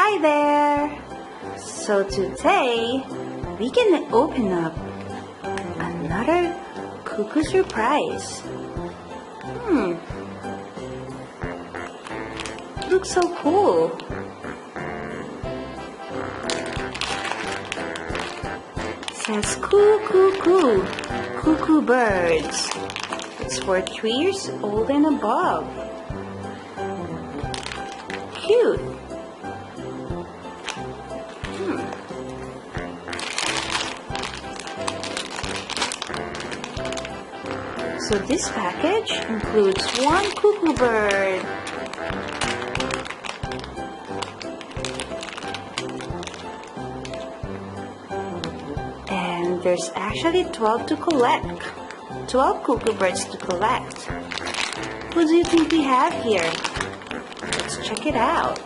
Hi there! So today we can open up another Kookoo surprise. Looks so cool. It says Koo Koo, Kookoo Birds. It's for 3 years old and above. Cute. So this package includes one Kookoo Bird, and there's actually 12 to collect. 12 Kookoo Birds to collect. Who do you think we have here? Let's check it out.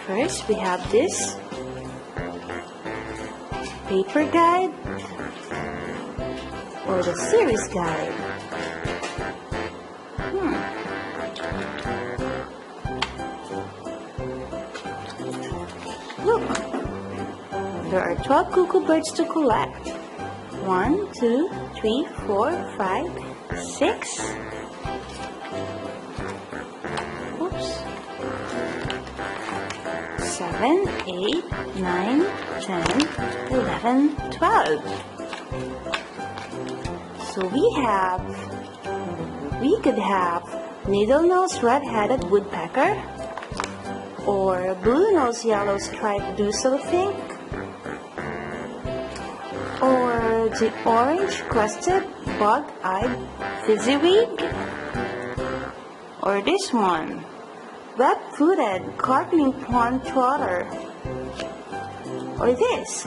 First, we have this paper guide or the series guide. Look, there are 12 Kookoo Birds to collect. 1, 2, 3, 4, 5, 6. 7, 8, 9, 10, 11, 12. So we could have needle-nosed red-headed woodpecker, or blue-nosed yellow striped doosel-fink, or the orange-crested bug-eyed fezziwig, or this one, web-footed Gargling pond trotter, or this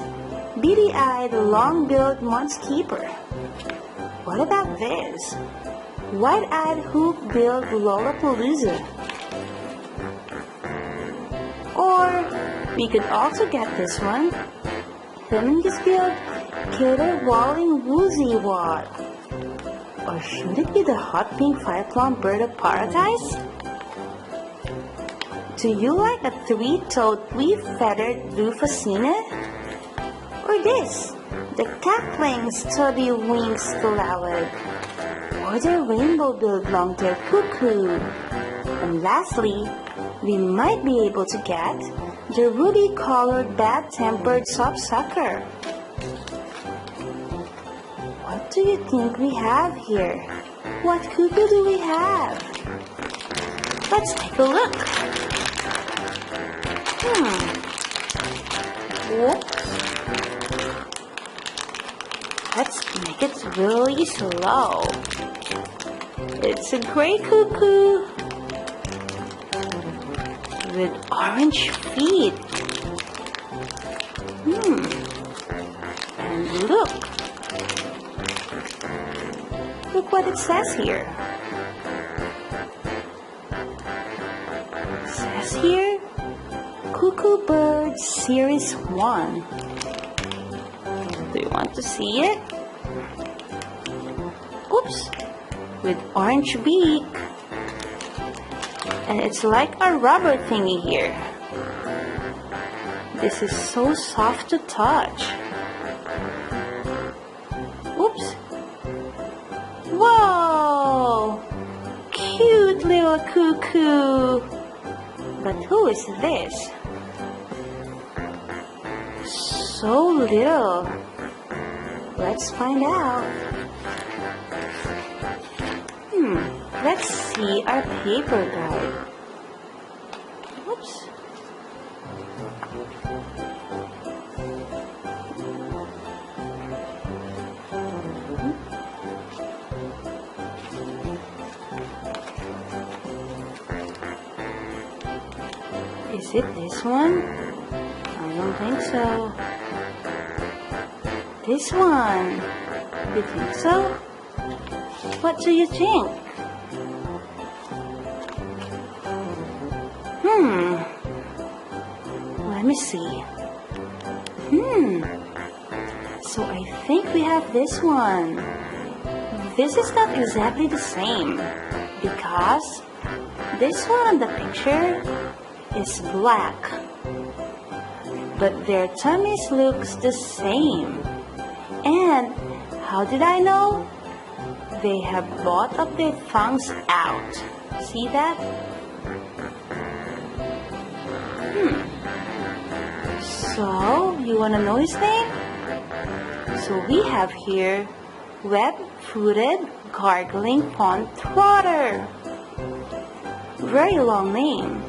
beady-eyed long-billed munskeeper. What about this white-eyed hoop-billed lollapalooza? Or we could also get this one, humongous-billed caterwauling woozy-wat. Or should it be the hot pink fire-plum bird of paradise? Do you like a 3-toed, 3-feathered dufascina? Or this, the cackling stubby wings lauded? Or the rainbow-billed long-tailed cuckoo? And lastly, we might be able to get the ruby-colored bad-tempered sapsucker. What do you think we have here? What cuckoo do we have? Let's take a look. Whoops. Let's make it really slow. It's a gray cuckoo with orange feet. And look what it says here. It says here, Kookoo Bird Series 1. Do you want to see it? Oops! With orange beak. And it's like a rubber thingy here. This is so soft to touch. Oops! Whoa! Cute little cuckoo! But who is this? So little. Let's find out. Let's see our paper guide. Oops. Is it this one? I don't think so. This one. You think so? What do you think? Let me see. So I think we have this one. This is not exactly the same because this one on the picture is black, but their tummies looks the same. And how did I know? They have both of their tongues out. See that? So, you wanna know his name? So we have here web-footed gargling pond trotter. Very long name.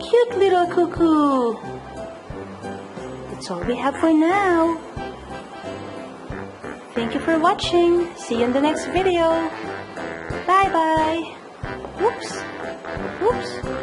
Cute little cuckoo. That's all we have for now. Thank you for watching. See you in the next video. Bye bye. Oops.